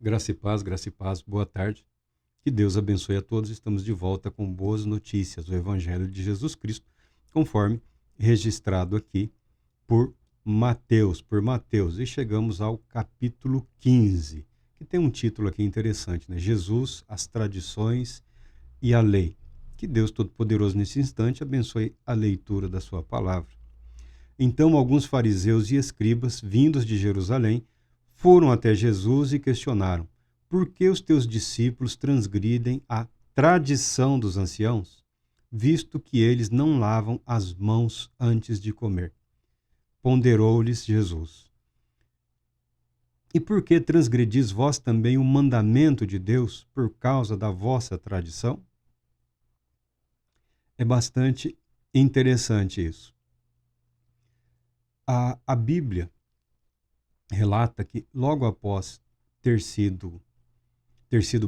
Graça e paz, boa tarde. Que Deus abençoe a todos. Estamos de volta com boas notícias, o Evangelho de Jesus Cristo, conforme registrado aqui por Mateus. E chegamos ao capítulo 15, que tem um título aqui interessante, né? Jesus, as tradições e a lei. Que Deus Todo-Poderoso nesse instante abençoe a leitura da sua palavra. Então alguns fariseus e escribas, vindos de Jerusalém, foram até Jesus e questionaram: por que os teus discípulos transgridem a tradição dos anciãos, visto que eles não lavam as mãos antes de comer? Ponderou-lhes Jesus: e por que transgredis vós também o mandamento de Deus por causa da vossa tradição? É bastante interessante isso. A Bíblia relata que logo após ter sido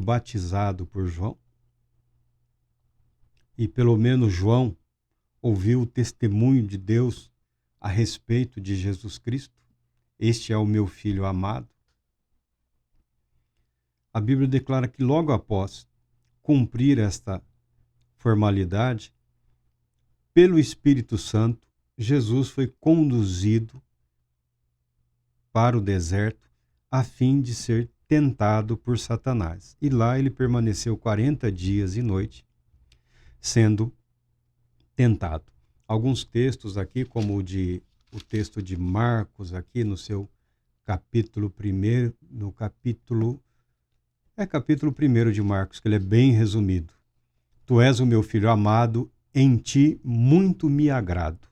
batizado por João, e pelo menos João ouviu o testemunho de Deus a respeito de Jesus Cristo, este é o meu filho amado. A Bíblia declara que logo após cumprir esta formalidade, pelo Espírito Santo, Jesus foi conduzido para o deserto a fim de ser tentado por Satanás. E lá ele permaneceu 40 dias e noite sendo tentado. Alguns textos aqui, como o texto de Marcos, aqui no seu capítulo 1, capítulo 1 de Marcos, que ele é bem resumido. Tu és o meu filho amado, em ti muito me agrado.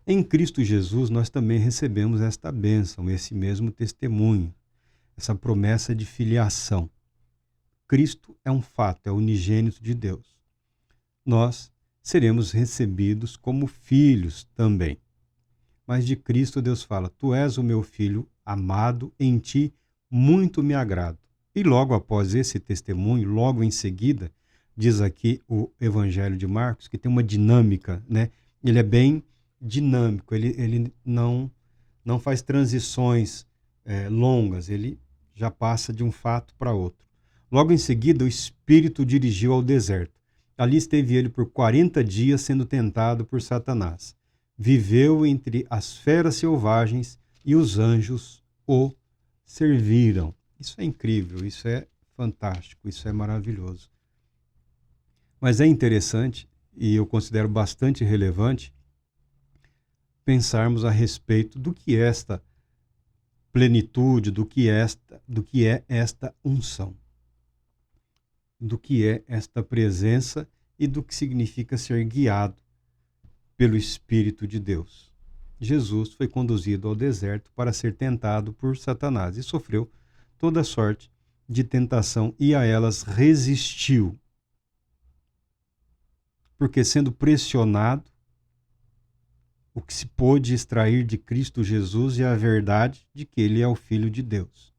Em Cristo Jesus, nós também recebemos esta bênção, esse mesmo testemunho, essa promessa de filiação. Cristo é um fato, é o unigênito de Deus. Nós seremos recebidos como filhos também. Mas de Cristo Deus fala: tu és o meu filho amado, em ti muito me agrado. E logo após esse testemunho, logo em seguida, diz aqui o Evangelho de Marcos, que tem uma dinâmica, né? Ele é bem dinâmico, ele não faz transições longas, ele já passa de um fato para outro. Logo em seguida, o Espírito dirigiu ao deserto. Ali esteve ele por 40 dias sendo tentado por Satanás. Viveu entre as feras selvagens e os anjos o serviram. Isso é incrível, isso é fantástico, isso é maravilhoso. Mas é interessante, e eu considero bastante relevante, pensarmos a respeito do que é esta plenitude, do que é esta unção, do que é esta presença e do que significa ser guiado pelo Espírito de Deus. Jesus foi conduzido ao deserto para ser tentado por Satanás e sofreu toda sorte de tentação e a elas resistiu. Porque sendo pressionado, o que se pôde extrair de Cristo Jesus é a verdade de que ele é o Filho de Deus,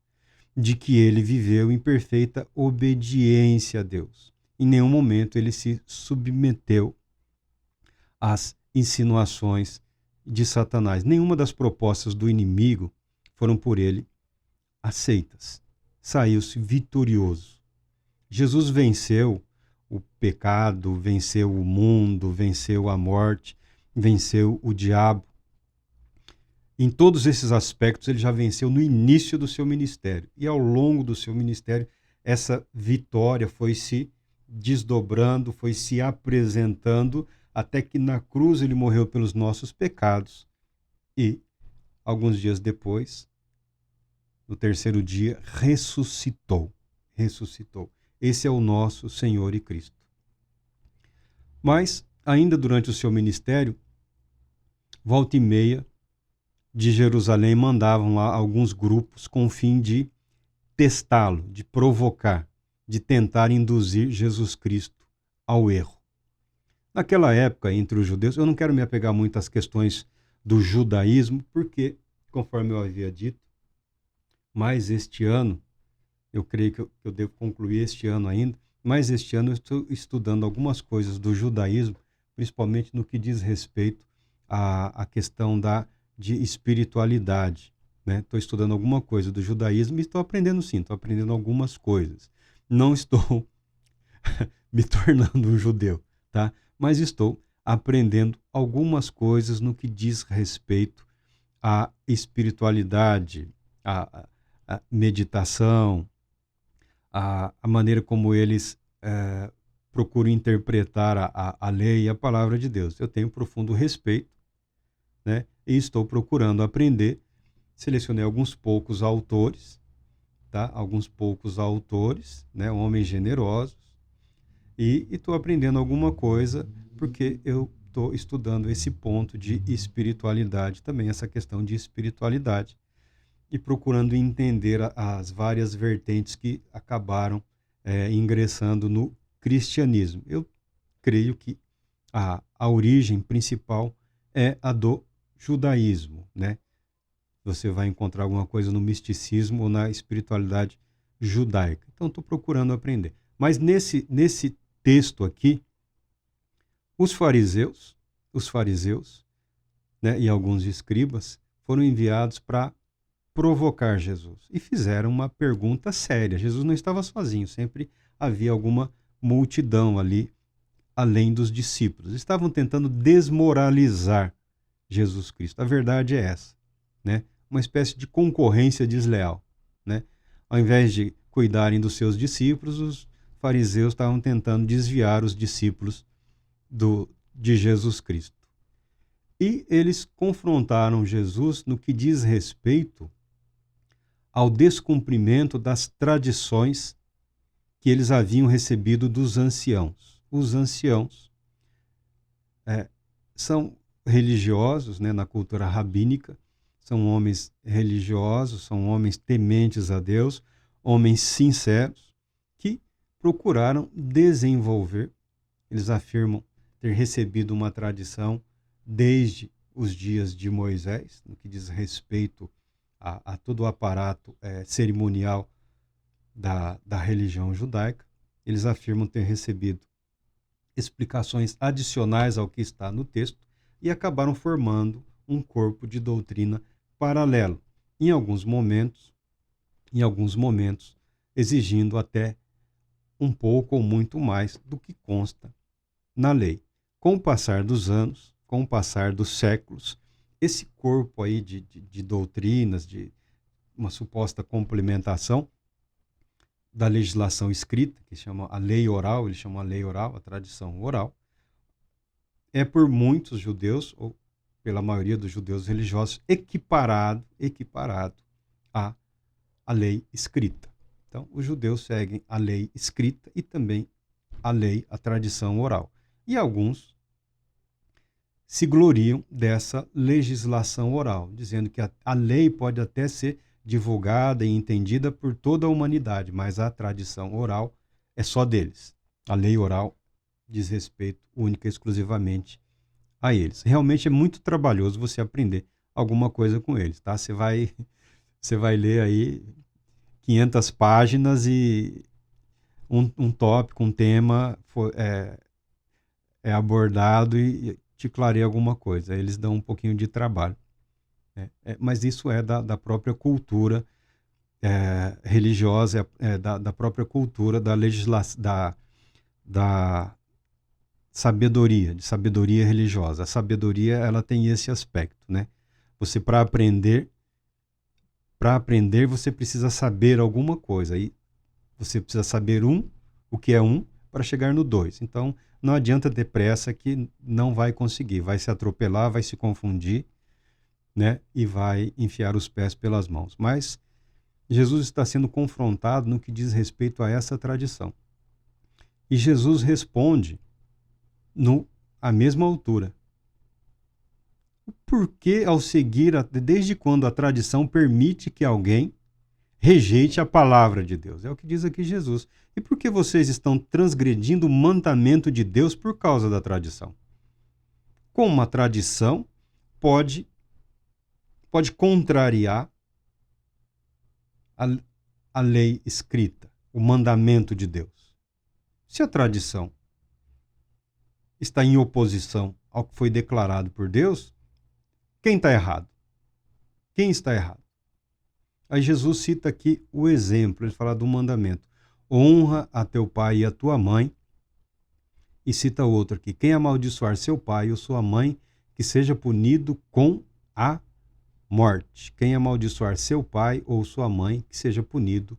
de que ele viveu em perfeita obediência a Deus. Em nenhum momento ele se submeteu às insinuações de Satanás. Nenhuma das propostas do inimigo foram por ele aceitas. Saiu-se vitorioso. Jesus venceu o pecado, venceu o mundo, venceu a morte, venceu o diabo. Em todos esses aspectos, ele já venceu no início do seu ministério. E ao longo do seu ministério, essa vitória foi se desdobrando, foi se apresentando, até que na cruz ele morreu pelos nossos pecados. E, alguns dias depois, no terceiro dia, ressuscitou. Esse é o nosso Senhor e Cristo. Mas, ainda durante o seu ministério, volta e meia, de Jerusalém mandavam lá alguns grupos com o fim de testá-lo, de provocar, de tentar induzir Jesus Cristo ao erro. Naquela época, entre os judeus, eu não quero me apegar muito às questões do judaísmo, porque, conforme eu havia dito, mas este ano, eu creio que eu devo concluir este ano ainda, mas este ano eu estou estudando algumas coisas do judaísmo, principalmente no que diz respeito à questão de espiritualidade. né? Estou estudando alguma coisa do judaísmo e estou aprendendo sim, estou aprendendo algumas coisas. Não estou me tornando um judeu, tá? Mas estou aprendendo algumas coisas no que diz respeito à espiritualidade, à meditação, à maneira como eles procuram interpretar a lei e a palavra de Deus. Eu tenho profundo respeito, né? E estou procurando aprender. Selecionei alguns poucos autores, tá? Alguns poucos autores, né? Homens generosos, e estou aprendendo alguma coisa porque eu estou estudando esse ponto de espiritualidade também, essa questão de espiritualidade, e procurando entender as várias vertentes que acabaram ingressando no cristianismo. Eu creio que a origem principal é a do judaísmo, né? Você vai encontrar alguma coisa no misticismo ou na espiritualidade judaica. Então, estou procurando aprender. Mas nesse texto aqui, os fariseus, né, e alguns escribas foram enviados para provocar Jesus e fizeram uma pergunta séria. Jesus não estava sozinho, sempre havia alguma multidão ali, além dos discípulos. Estavam tentando desmoralizar Jesus Cristo. A verdade é essa, né? Uma espécie de concorrência desleal, né? Ao invés de cuidarem dos seus discípulos, os fariseus estavam tentando desviar os discípulos de Jesus Cristo. E eles confrontaram Jesus no que diz respeito ao descumprimento das tradições que eles haviam recebido dos anciãos. Os anciãos são religiosos, né, na cultura rabínica, são homens religiosos, são homens tementes a Deus, homens sinceros, que procuraram desenvolver. Eles afirmam ter recebido uma tradição desde os dias de Moisés, no que diz respeito a todo o aparato cerimonial da religião judaica. Eles afirmam ter recebido explicações adicionais ao que está no texto e acabaram formando um corpo de doutrina paralelo, em alguns momentos, exigindo até um pouco ou muito mais do que consta na lei. Com o passar dos anos, com o passar dos séculos, esse corpo aí de doutrinas, de uma suposta complementação da legislação escrita, que chama a lei oral, eles chamam a lei oral, a tradição oral, é por muitos judeus, ou pela maioria dos judeus religiosos, equiparado à lei escrita. Então, os judeus seguem a lei escrita e também a tradição oral. E alguns se gloriam dessa legislação oral, dizendo que a lei pode até ser divulgada e entendida por toda a humanidade, mas a tradição oral é só deles. A lei oral diz respeito única e exclusivamente a eles. Realmente é muito trabalhoso você aprender alguma coisa com eles, tá? Você vai ler aí 500 páginas e um tópico, um tema é abordado e te clareia alguma coisa. Eles dão um pouquinho de trabalho, né? Mas isso é da própria cultura religiosa, da própria cultura da legislação, da sabedoria, de sabedoria religiosa. A sabedoria, ela tem esse aspecto, né? Você, para aprender, você precisa saber alguma coisa. E você precisa saber o que é para chegar no 2. Então, não adianta ter pressa que não vai conseguir. Vai se atropelar, vai se confundir, né? E vai enfiar os pés pelas mãos. Mas Jesus está sendo confrontado no que diz respeito a essa tradição. E Jesus responde à mesma altura. Por que, ao seguir, desde quando a tradição permite que alguém rejeite a palavra de Deus? É o que diz aqui Jesus. E por que vocês estão transgredindo o mandamento de Deus por causa da tradição? Como uma tradição pode contrariar a lei escrita, o mandamento de Deus? Se a tradição está em oposição ao que foi declarado por Deus, quem está errado? Quem está errado? Aí Jesus cita aqui o exemplo, ele fala do mandamento. Honra a teu pai e a tua mãe. E cita outro aqui. Quem amaldiçoar seu pai ou sua mãe, que seja punido com a morte. Quem amaldiçoar seu pai ou sua mãe, que seja punido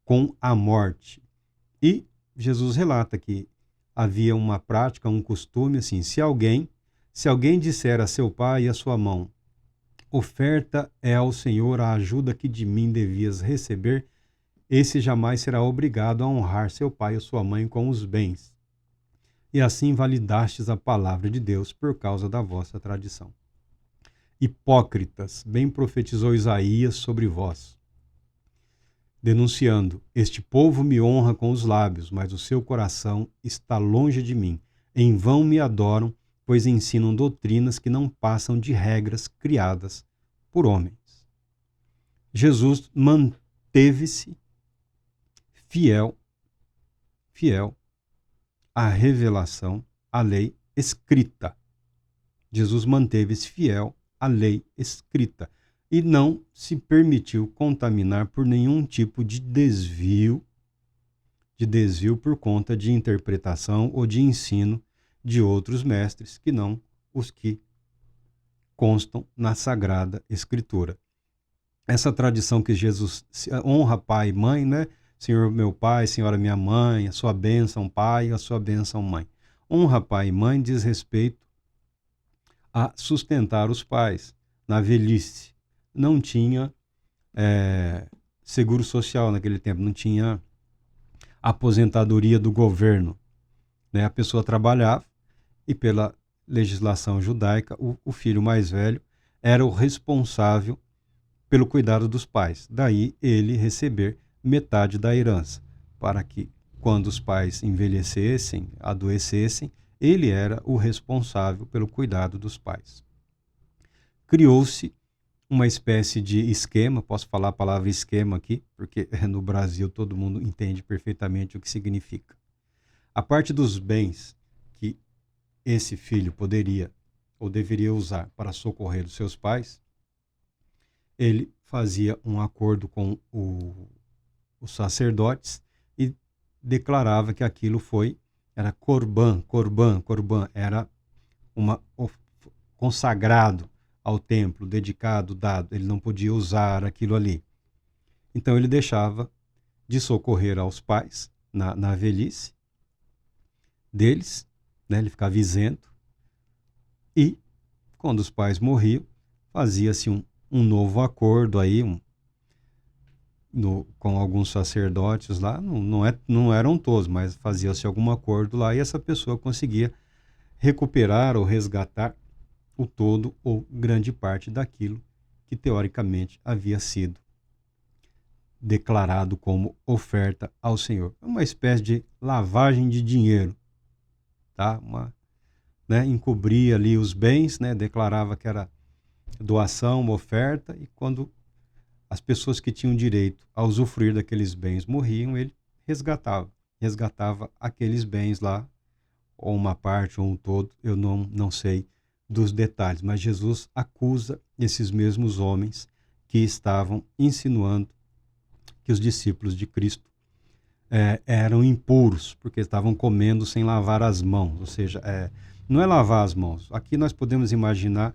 com a morte. E Jesus relata que havia uma prática, um costume assim, se alguém disser a seu pai e a sua mão, oferta é ao Senhor a ajuda que de mim devias receber, esse jamais será obrigado a honrar seu pai ou sua mãe com os bens. E assim validastes a palavra de Deus por causa da vossa tradição. Hipócritas, bem profetizou Isaías sobre vós, denunciando: este povo me honra com os lábios, mas o seu coração está longe de mim. Em vão me adoram, pois ensinam doutrinas que não passam de regras criadas por homens. Jesus manteve-se fiel à revelação, à lei escrita. Jesus manteve-se fiel à lei escrita e não se permitiu contaminar por nenhum tipo de desvio por conta de interpretação ou de ensino de outros mestres que não os que constam na Sagrada Escritura. Essa tradição que Jesus honra pai e mãe, né? Senhor meu pai, Senhora minha mãe, a sua bênção pai, a sua bênção mãe. Honra pai e mãe diz respeito a sustentar os pais na velhice. Não tinha seguro social naquele tempo, não tinha aposentadoria do governo, né? A pessoa trabalhava e pela legislação judaica, o filho mais velho era o responsável pelo cuidado dos pais. Daí ele receber metade da herança, para que quando os pais envelhecessem, adoecessem, ele era o responsável pelo cuidado dos pais. Criou-se uma espécie de esquema, posso falar a palavra esquema aqui, porque no Brasil todo mundo entende perfeitamente o que significa. A parte dos bens que esse filho poderia ou deveria usar para socorrer os seus pais, ele fazia um acordo com os sacerdotes e declarava que aquilo era corban, era consagrado ao templo, dedicado, dado, ele não podia usar aquilo ali. Então ele deixava de socorrer aos pais na velhice deles, né? Ele ficava isento, e quando os pais morriam, fazia-se um novo acordo aí, com alguns sacerdotes lá, não eram todos, mas fazia-se algum acordo lá e essa pessoa conseguia recuperar ou resgatar o todo ou grande parte daquilo que teoricamente havia sido declarado como oferta ao Senhor. Uma espécie de lavagem de dinheiro, tá? Encobria ali os bens, né? Declarava que era doação, uma oferta, e quando as pessoas que tinham direito a usufruir daqueles bens morriam, ele resgatava aqueles bens lá, ou uma parte, ou um todo, eu não sei dos detalhes, mas Jesus acusa esses mesmos homens que estavam insinuando que os discípulos de Cristo eram impuros, porque estavam comendo sem lavar as mãos, ou seja, não é lavar as mãos. Aqui nós podemos imaginar,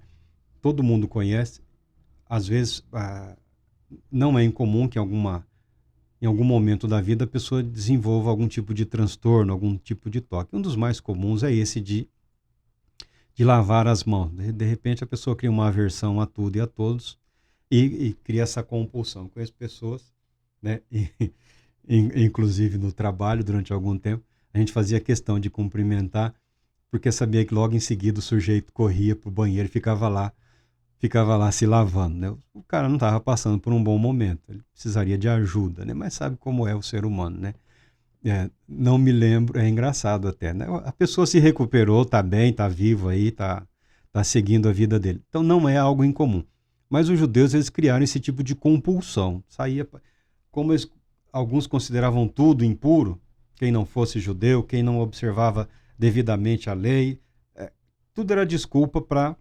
todo mundo conhece, às vezes não é incomum que em algum momento da vida a pessoa desenvolva algum tipo de transtorno, algum tipo de toque. Um dos mais comuns é esse de lavar as mãos. De repente a pessoa cria uma aversão a tudo e a todos e cria essa compulsão. Conheço pessoas, né? Inclusive no trabalho, durante algum tempo, a gente fazia questão de cumprimentar, porque sabia que logo em seguida o sujeito corria para o banheiro e ficava lá se lavando, né? O cara não estava passando por um bom momento, ele precisaria de ajuda, né? Mas sabe como é o ser humano, né? Não me lembro, é engraçado até, né? A pessoa se recuperou, está bem, está vivo aí, está seguindo a vida dele. Então não é algo incomum. Mas os judeus, eles criaram esse tipo de compulsão. Como alguns consideravam tudo impuro, quem não fosse judeu, quem não observava devidamente a lei, tudo era desculpa para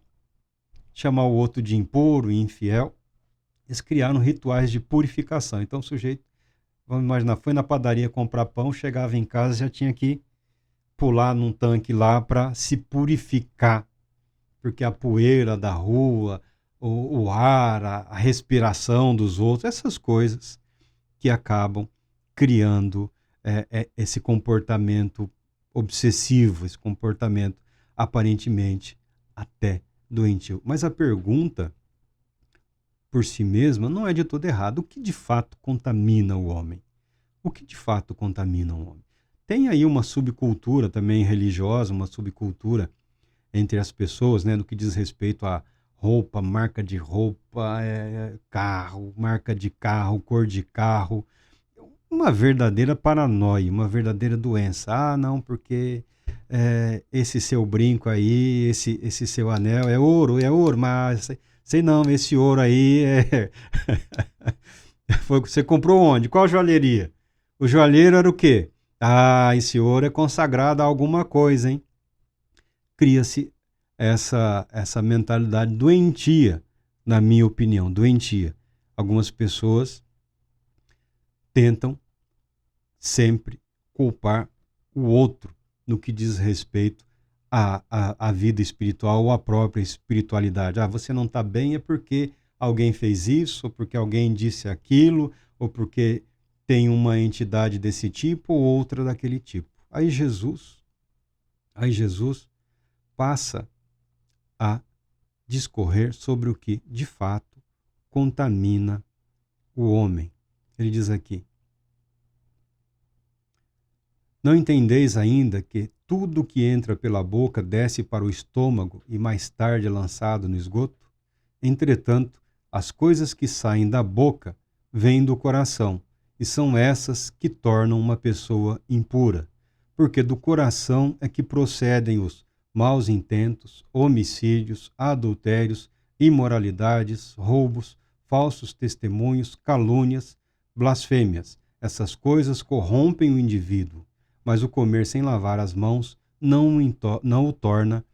chamar o outro de impuro e infiel. Eles criaram rituais de purificação. Então o sujeito, vamos imaginar, foi na padaria comprar pão, chegava em casa, já tinha que pular num tanque lá para se purificar, porque a poeira da rua, o ar, a respiração dos outros, essas coisas que acabam criando esse comportamento obsessivo, esse comportamento aparentemente até doentio. Mas a pergunta por si mesma não é de todo errado. O que de fato contamina o homem? O que de fato contamina o homem? Tem aí uma subcultura também religiosa, uma subcultura entre as pessoas, né, no que diz respeito a roupa, marca de roupa, carro, marca de carro, cor de carro. Uma verdadeira paranoia, uma verdadeira doença. Ah, não, porque esse seu brinco aí, esse seu anel é ouro, mas sei não, esse ouro aí você comprou onde? Qual joalheria? O joalheiro era o quê? Ah, esse ouro é consagrado a alguma coisa, hein? Cria-se essa mentalidade doentia, na minha opinião, doentia. Algumas pessoas tentam sempre culpar o outro no que diz respeito à vida espiritual ou à própria espiritualidade. Ah, você não está bem é porque alguém fez isso, ou porque alguém disse aquilo, ou porque tem uma entidade desse tipo ou outra daquele tipo. Aí Jesus passa a discorrer sobre o que, de fato, contamina o homem. Ele diz aqui: não entendeis ainda que tudo que entra pela boca desce para o estômago e mais tarde é lançado no esgoto? Entretanto, as coisas que saem da boca vêm do coração, e são essas que tornam uma pessoa impura, porque do coração é que procedem os maus intentos, homicídios, adultérios, imoralidades, roubos, falsos testemunhos, calúnias, blasfêmias. Essas coisas corrompem o indivíduo, mas o comer sem lavar as mãos não o torna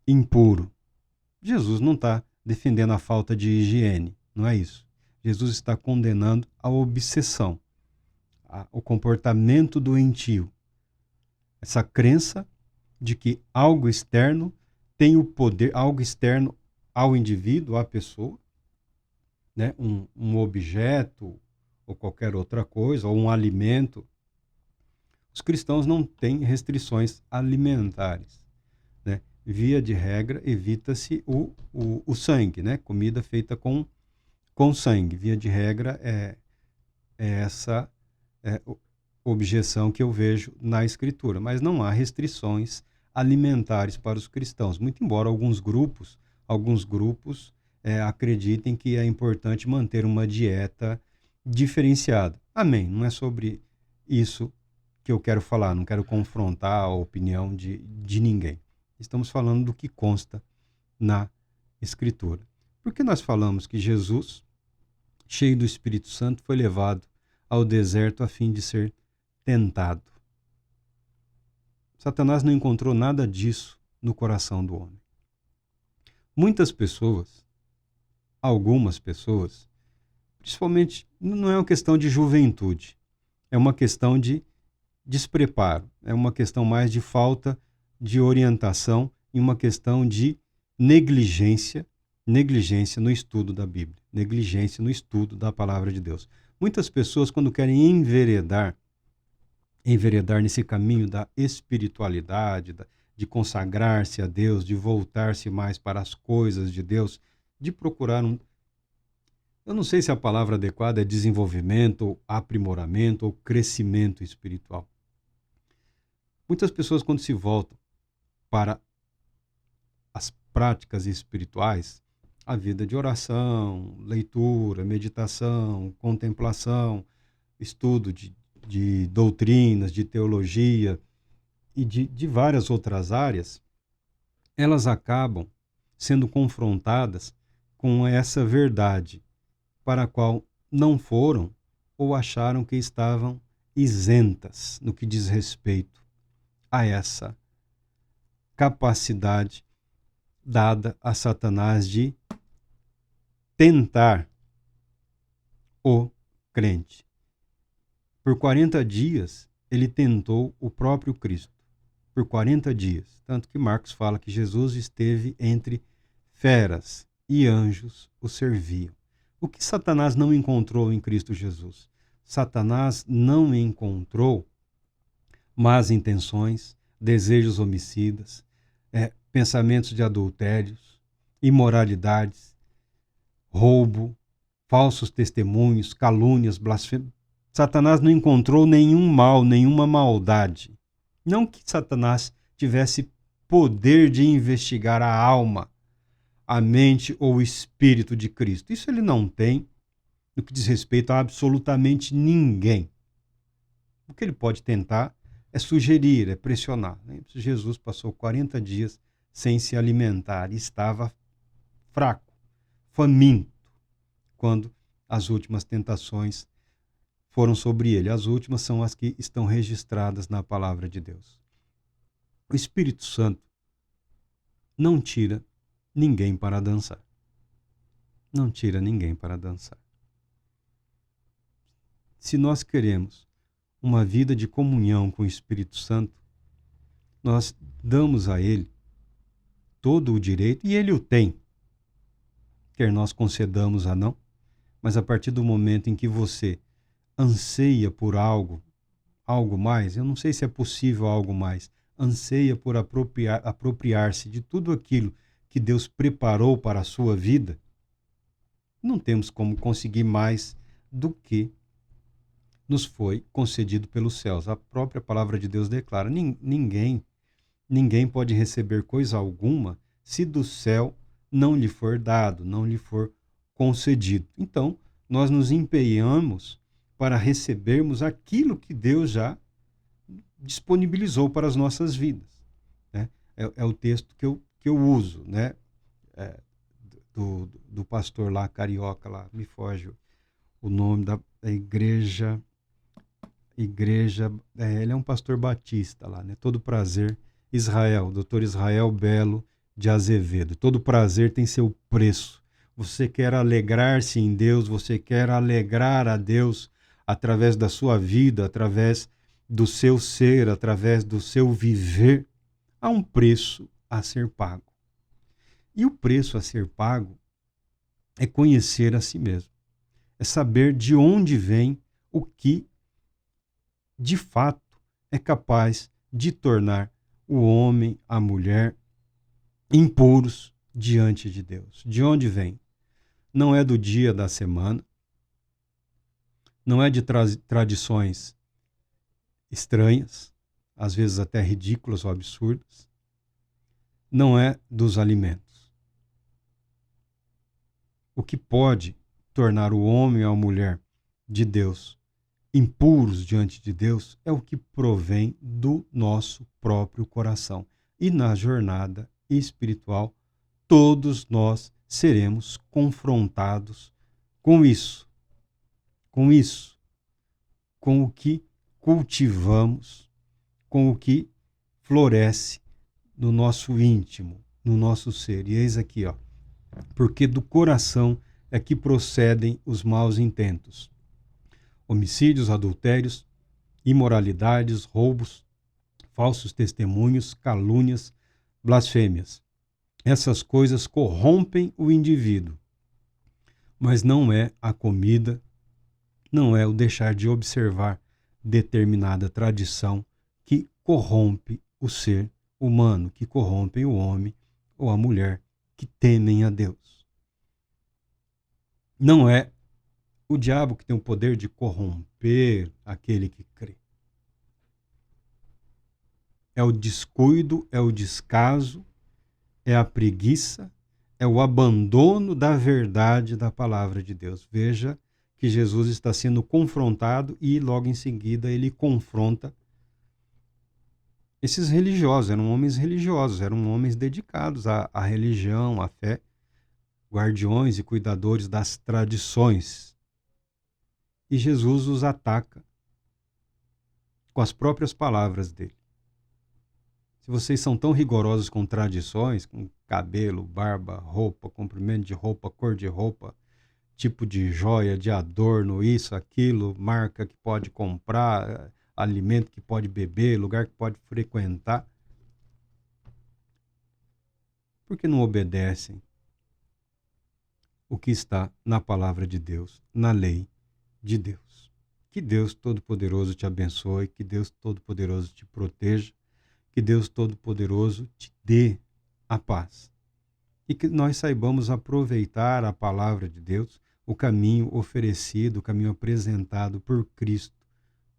impuro. Jesus não está defendendo a falta de higiene, não é isso. Jesus está condenando a obsessão, o comportamento doentio, essa crença de que algo externo tem o poder, algo externo ao indivíduo, à pessoa, né? Um objeto ou qualquer outra coisa, ou um alimento. Os cristãos não têm restrições alimentares, né? Via de regra, evita-se o sangue, né? Comida feita com sangue. Via de regra, essa objeção que eu vejo na Escritura. Mas não há restrições alimentares para os cristãos, muito embora alguns grupos acreditem que é importante manter uma dieta diferenciada. Amém. Não é sobre isso que eu quero falar, não quero confrontar a opinião de ninguém. Estamos falando do que consta na Escritura. Por que nós falamos que Jesus, cheio do Espírito Santo, foi levado ao deserto a fim de ser tentado? Satanás não encontrou nada disso no coração do homem. Muitas pessoas, algumas pessoas, principalmente, não é uma questão de juventude, é uma questão de despreparo, é uma questão mais de falta de orientação e uma questão de negligência no estudo da Bíblia, negligência no estudo da palavra de Deus. Muitas pessoas, quando querem enveredar nesse caminho da espiritualidade, de consagrar-se a Deus, de voltar-se mais para as coisas de Deus, de procurar eu não sei se a palavra adequada é desenvolvimento, ou aprimoramento, ou crescimento espiritual. Muitas pessoas, quando se voltam para as práticas espirituais, a vida de oração, leitura, meditação, contemplação, estudo de doutrinas, de teologia e de várias outras áreas, elas acabam sendo confrontadas com essa verdade para a qual não foram ou acharam que estavam isentas no que diz respeito a essa capacidade dada a Satanás de tentar o crente. Por 40 dias, ele tentou o próprio Cristo. Por 40 dias. Tanto que Marcos fala que Jesus esteve entre feras e anjos o serviam. O que Satanás não encontrou em Cristo Jesus? Satanás não encontrou más intenções, desejos homicidas, pensamentos de adultérios, imoralidades, roubo, falsos testemunhos, calúnias, blasfêmias. Satanás não encontrou nenhum mal, nenhuma maldade. Não que Satanás tivesse poder de investigar a alma, a mente ou o espírito de Cristo. Isso ele não tem no que diz respeito a absolutamente ninguém. O que ele pode tentar é sugerir, é pressionar. Jesus passou 40 dias sem se alimentar e estava fraco, faminto, quando as últimas tentações foram sobre ele. As últimas são as que estão registradas na palavra de Deus. O Espírito Santo não tira ninguém para dançar. Não tira ninguém para dançar. Se nós queremos uma vida de comunhão com o Espírito Santo, nós damos a ele todo o direito, e ele o tem, quer nós concedamos a não, mas a partir do momento em que você anseia por algo mais, eu não sei se é possível algo mais, anseia por apropriar-se de tudo aquilo que Deus preparou para a sua vida, não temos como conseguir mais do que nos foi concedido pelos céus. A própria palavra de Deus declara: ninguém pode receber coisa alguma se do céu não lhe for dado, não lhe for concedido. Então, nós nos empenhamos para recebermos aquilo que Deus já disponibilizou para as nossas vidas. Né? É o texto que eu uso, né? Do pastor lá, carioca, lá, me foge o nome da igreja, ele é um pastor batista lá, né? Todo Prazer Israel, Dr. Israel Belo de Azevedo. Todo prazer tem seu preço. Você quer alegrar-se em Deus, você quer alegrar a Deus através da sua vida, através do seu ser, através do seu viver, há um preço a ser pago. E o preço a ser pago é conhecer a si mesmo. É saber de onde vem o que, de fato, é capaz de tornar o homem, a mulher, impuros diante de Deus. De onde vem? Não é do dia da semana, não é de tradições estranhas, às vezes até ridículas ou absurdas, não é dos alimentos. O que pode tornar o homem ou a mulher de Deus impuros diante de Deus é o que provém do nosso próprio coração. E na jornada espiritual, todos nós seremos confrontados com isso, com o que cultivamos, com o que floresce no nosso íntimo, no nosso ser. E eis aqui, ó, porque do coração é que procedem os maus intentos. Homicídios, adultérios, imoralidades, roubos, falsos testemunhos, calúnias, blasfêmias. Essas coisas corrompem o indivíduo, mas não é a comida, não é o deixar de observar determinada tradição que corrompe o ser humano, que corrompe o homem ou a mulher que temem a Deus. Não é o diabo que tem o poder de corromper aquele que crê. É o descuido, é o descaso, é a preguiça, é o abandono da verdade da palavra de Deus. Veja que Jesus está sendo confrontado e logo em seguida ele confronta esses religiosos. Eram homens religiosos, eram homens dedicados à religião, à fé, guardiões e cuidadores das tradições. E Jesus os ataca com as próprias palavras dele. Se vocês são tão rigorosos com tradições, com cabelo, barba, roupa, comprimento de roupa, cor de roupa, tipo de joia, de adorno, isso, aquilo, marca que pode comprar, alimento que pode beber, lugar que pode frequentar. Por que não obedecem o que está na palavra de Deus, na lei de Deus? Que Deus Todo-Poderoso te abençoe, que Deus Todo-Poderoso te proteja, que Deus Todo-Poderoso te dê a paz. E que nós saibamos aproveitar a palavra de Deus, o caminho oferecido, o caminho apresentado por Cristo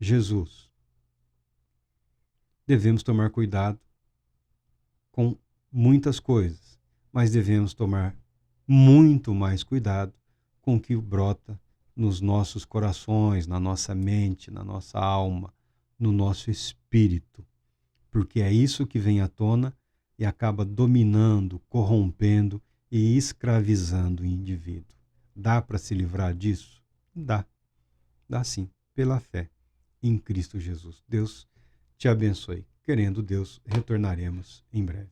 Jesus. Devemos tomar cuidado com muitas coisas, mas devemos tomar muito mais cuidado com o que brota nos nossos corações, na nossa mente, na nossa alma, no nosso espírito, porque é isso que vem à tona e acaba dominando, corrompendo e escravizando o indivíduo. Dá para se livrar disso? Dá. Dá sim, pela fé em Cristo Jesus. Deus te abençoe. Querendo Deus, retornaremos em breve.